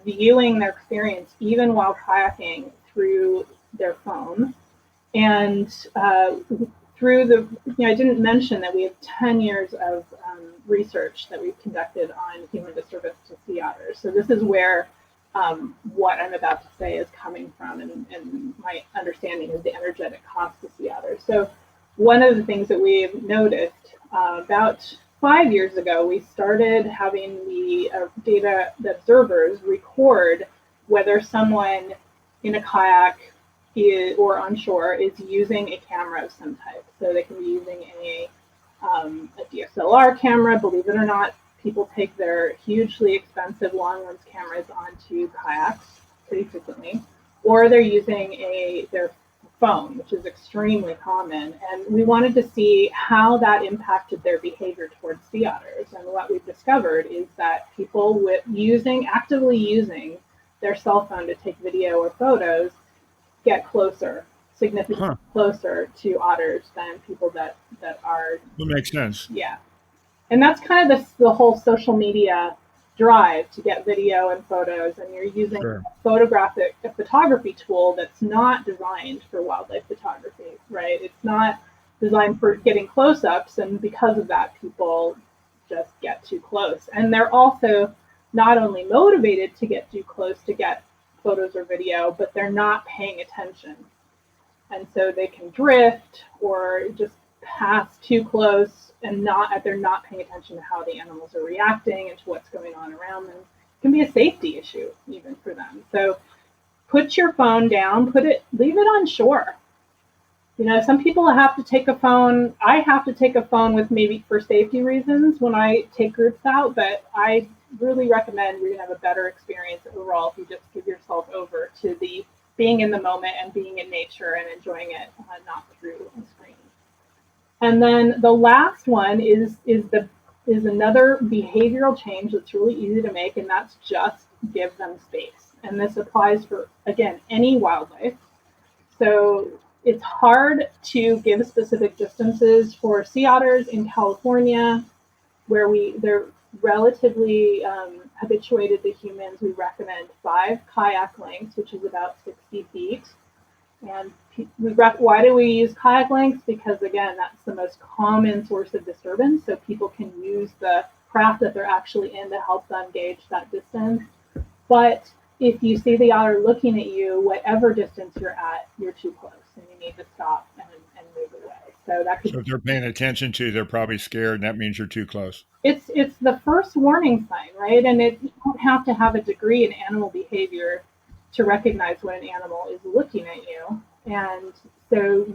viewing their experience, even while kayaking, through their phone. And I didn't mention that we have 10 years of research that we've conducted on human disturbance to sea otters. So this is where what I'm about to say is coming from, and my understanding is the energetic cost to sea otters. So one of the things that we've noticed about 5 years ago, we started having the observers record whether someone in a kayak or on shore is using a camera of some type. So they can be using a DSLR camera. Believe it or not, people take their hugely expensive long lens cameras onto kayaks pretty frequently, or they're using their phone, which is extremely common. And we wanted to see how that impacted their behavior towards sea otters. And what we've discovered is that people actively using their cell phone to take video or photos get significantly closer to otters than people that are.
That makes sense.
Yeah. And that's kind of the whole social media drive to get video and photos, and you're using a photography tool that's not designed for wildlife photography, right? It's not designed for getting close-ups, and because of that, people just get too close. And they're also not only motivated to get too close to get photos or video, but they're not paying attention. And so they can drift or just pass too close, and they're not paying attention to how the animals are reacting and to what's going on around them. It can be a safety issue even for them. So put your phone down, leave it on shore. Some people have to take a phone. I have to take a phone with maybe for safety reasons when I take groups out, but I really recommend you're going to have a better experience overall if you just give yourself over to the being in the moment and being in nature and enjoying it, not through a screen. And then the last one is another behavioral change that's really easy to make, and that's just give them space. And this applies for, again, any wildlife. So it's hard to give specific distances for sea otters in California, where they're relatively habituated to humans. We recommend 5 kayak lengths, which is about 60 feet. And why do we use kayak lengths? Because, again, that's the most common source of disturbance. So people can use the craft that they're actually in to help them gauge that distance. But if you see the otter looking at you, whatever distance you're at, you're too close, and you need to stop and move away. So
if they're paying attention to you, they're probably scared, and that means you're too close.
It's the first warning sign, right? And you don't have to have a degree in animal behavior to recognize when an animal is looking at you. And so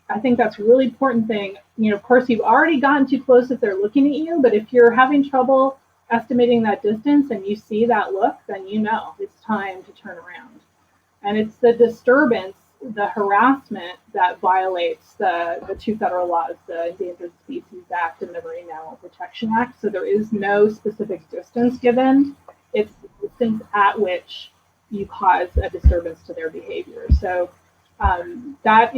I think that's a really important thing. Of course, you've already gotten too close if they're looking at you, but if you're having trouble estimating that distance and you see that look, then it's time to turn around. And it's the disturbance, the harassment that violates the 2 federal laws, the Endangered Species Act and the Marine Mammal Protection Act. So there is no specific distance given. It's the distance at which you cause a disturbance to their behavior. So that's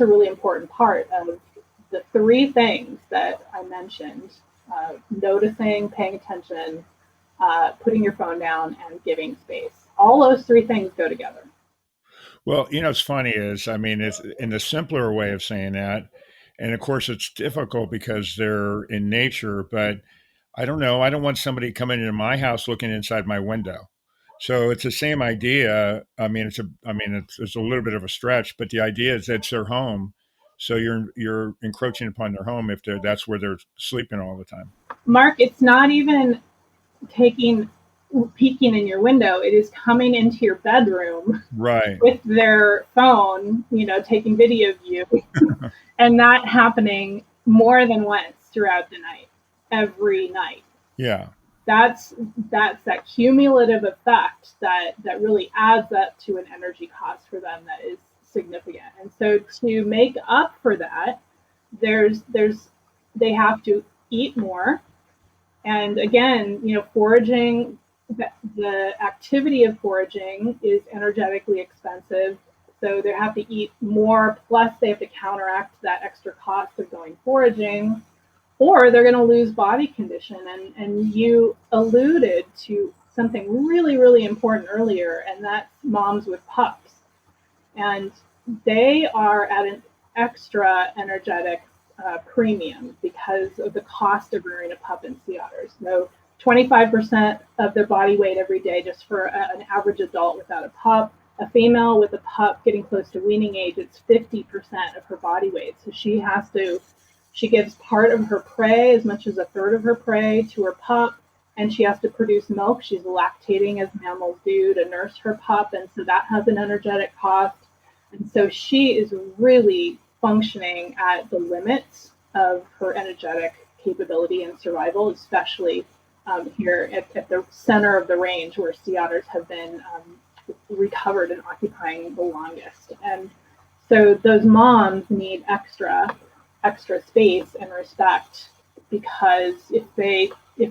a really important part of the 3 things that I mentioned: noticing, paying attention, putting your phone down, and giving space. All those 3 things go together.
Well, what's funny is, it's in the simpler way of saying that And of course, it's difficult because they're in nature, but I don't know. I don't want somebody coming into my house looking inside my window. So it's the same idea. I mean, it's a little bit of a stretch, but the idea is it's their home. So you're encroaching upon their home if that's where they're sleeping all the time.
Mark, it's not even taking peeking in your window. It is coming into your bedroom
Right.
with their phone, taking video of you, and that happening more than once throughout the night, every night.
Yeah.
That's that cumulative effect that really adds up to an energy cost for them that is significant. And so to make up for that, they have to eat more. And again, foraging, the activity of foraging is energetically expensive. So they have to eat more, plus they have to counteract that extra cost of going foraging, or they're going to lose body condition. And you alluded to something really, really important earlier, and that's moms with pups. And they are at an extra energetic premium because of the cost of rearing a pup in sea otters. So 25% of their body weight every day just for an average adult without a pup. A female with a pup getting close to weaning age, it's 50% of her body weight. So she gives part of her prey, as much as a third of her prey, to her pup, and she has to produce milk. She's lactating as mammals do to nurse her pup, and so that has an energetic cost. And so she is really functioning at the limits of her energetic capability and survival, especially here at the center of the range where sea otters have been recovered and occupying the longest. And so those moms need extra space and respect, because if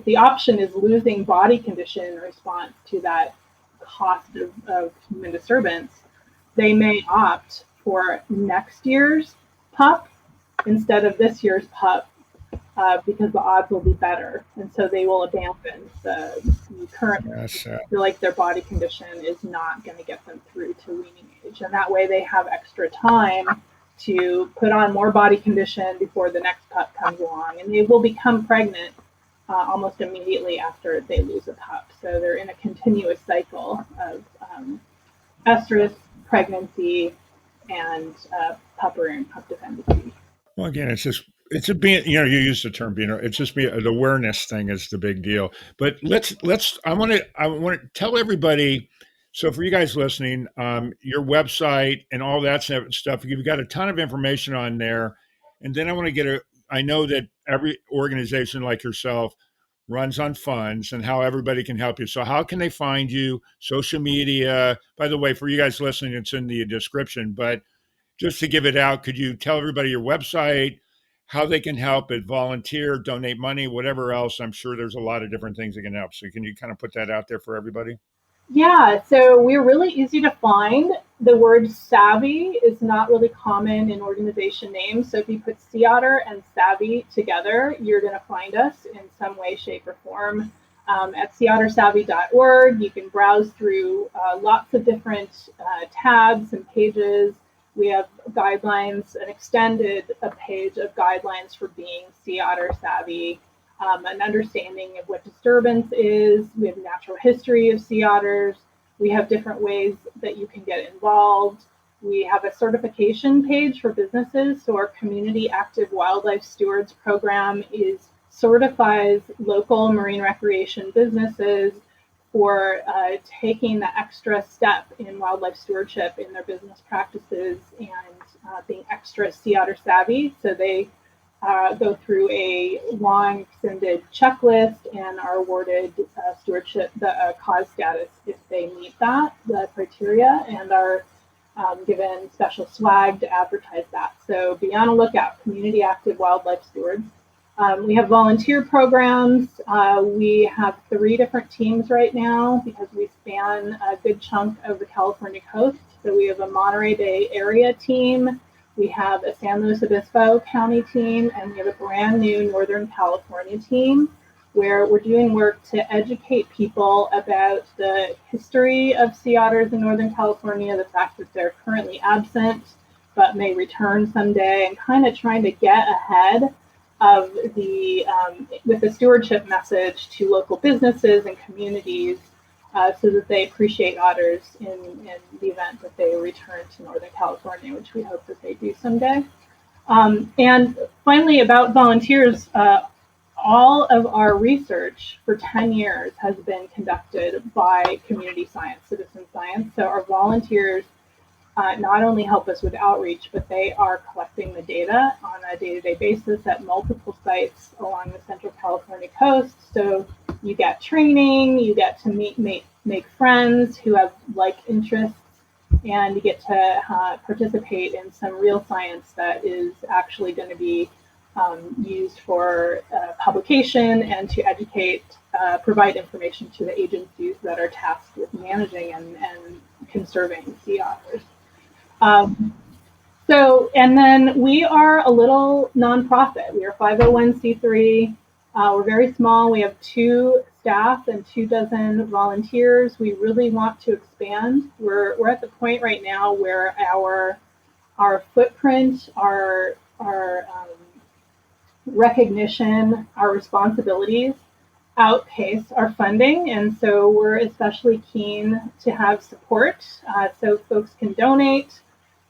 the option is losing body condition in response to that cost of human disturbance, they may opt for next year's pup instead of this year's pup because the odds will be better. And so they will abandon the current.
Yes.
Feel like their body condition is not going to get them through to weaning age. And that way they have extra time to put on more body condition before the next pup comes along. And they will become pregnant almost immediately after they lose a pup. So they're in a continuous cycle of estrus, pregnancy, and pup rearing, pup dependency.
Well, again, it's a being, you use the term being, it's just the awareness thing is the big deal. But I want to tell everybody. So for you guys listening, your website and all that stuff, you've got a ton of information on there. And then I want to I know that every organization like yourself runs on funds and how everybody can help you. So how can they find you? Social media, by the way, for you guys listening, it's in the description, but just to give it out, could you tell everybody your website, how they can help it, volunteer, donate money, whatever else? I'm sure there's a lot of different things that can help. So can you kind of put that out there for everybody?
Yeah, so we're really easy to find. The word savvy is not really common in organization names. So if you put Sea Otter and Savvy together, you're going to find us in some way, shape, or form. At seaottersavvy.org, you can browse through lots of different tabs and pages. We have guidelines, an extended page of guidelines for being Sea Otter Savvy. An understanding of what disturbance is. We have natural history of sea otters. We have different ways that you can get involved. We have a certification page for businesses. So our Community Active Wildlife Stewards program certifies local marine recreation businesses for taking the extra step in wildlife stewardship in their business practices and being extra sea otter savvy. So they go through a long extended checklist and are awarded stewardship cause status if they meet the criteria, and are given special swag to advertise that. So be on a lookout, Community Active Wildlife Stewards. We have volunteer programs. We have 3 different teams right now because we span a good chunk of the California coast. So we have a Monterey Bay area team. We have a San Luis Obispo County team, and we have a brand new Northern California team where we're doing work to educate people about the history of sea otters in Northern California, the fact that they're currently absent, but may return someday, and kind of trying to get ahead of the with the stewardship message to local businesses and communities, so that they appreciate otters in the event that they return to Northern California, which we hope that they do someday. And finally, about volunteers, all of our research for 10 years has been conducted by community science, citizen science. So our volunteers not only help us with outreach, but they are collecting the data on a day-to-day basis at multiple sites along the Central California coast. So you get training, you get to make friends who have like interests, and you get to participate in some real science that is actually going to be used for publication and to educate, provide information to the agencies that are tasked with managing and conserving sea otters. And then we are a little nonprofit. We are 501c3. We're very small. We have 2 staff and 24 volunteers. We really want to expand. We're at the point right now where our footprint, our recognition, our responsibilities outpace our funding, and so we're especially keen to have support, so folks can donate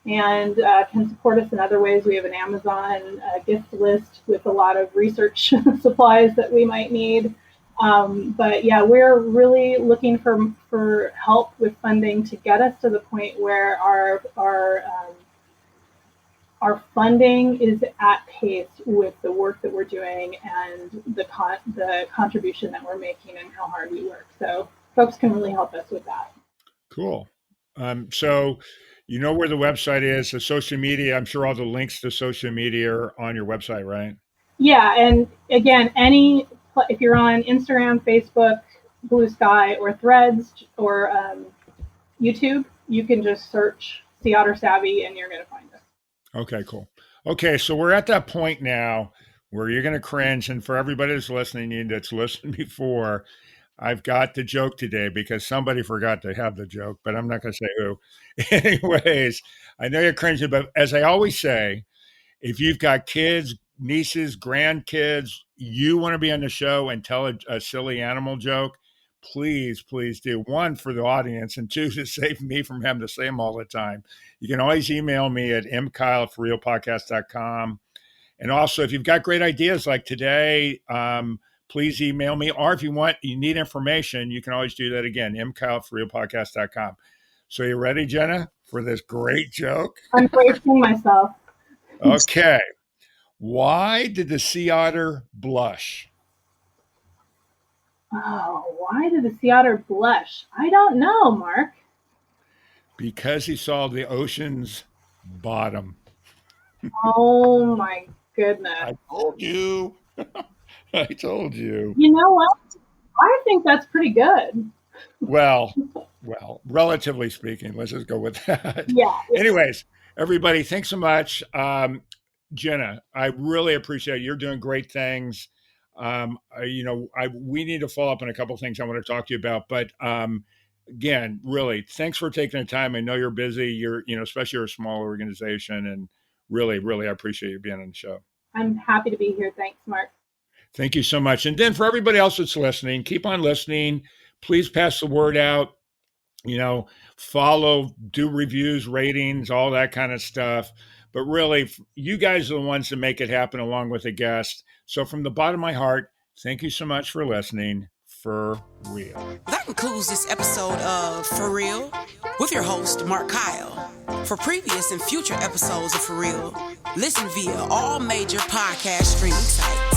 and can support us in other ways. We have an Amazon gift list with a lot of research supplies that we might need. But yeah, we're really looking for help with funding to get us to the point where our funding is at pace with the work that we're doing and the contribution that we're making and how hard we work. So folks can really help us with that.
Cool. So you know where the website is, the social media. I'm sure all the links to social media are on your website, right?
Yeah, and again, if you're on Instagram, Facebook, Blue Sky, or Threads, or YouTube, you can just search Sea Otter Savvy and you're going to find us.
Okay, cool. Okay, so we're at that point now where you're going to cringe. And for everybody that's listening, that's listened before, I've got the joke today because somebody forgot to have the joke, but I'm not going to say who. Anyways, I know you're cringing, but as I always say, if you've got kids, nieces, grandkids, you want to be on the show and tell a silly animal joke, please do. 1, for the audience, and 2, to save me from having to say them all the time. You can always email me at mkyle@thefurrealpodcast.com. And also, if you've got great ideas like today, please email me. Or if you need information, you can always do that again, mkyle@thefurrealpodcast.com. So you ready, Gena, for this great joke?
I'm bracing myself.
Okay. Why did the sea otter blush?
Oh, why did the sea otter blush? I don't know, Mark.
Because he saw the ocean's bottom.
Oh my goodness.
I told you. I told you.
You know what? I think that's pretty good.
Well, relatively speaking, let's just go with that.
Yeah.
Anyways, everybody, thanks so much. Gena, I really appreciate it. You're doing great things. We need to follow up on a couple of things I want to talk to you about, but again, really, thanks for taking the time. I know you're busy. Especially you're a small organization, and really, I appreciate you being on the show.
I'm happy to be here. Thanks, Mark.
Thank you so much. And then for everybody else that's listening, keep on listening. Please pass the word out. Follow, do reviews, ratings, all that kind of stuff. But really, you guys are the ones that make it happen along with a guest. So from the bottom of my heart, thank you so much for listening. For real.
That concludes this episode of For Real with your host, Mark Kyle. For previous and future episodes of For Real, listen via all major podcast streaming sites.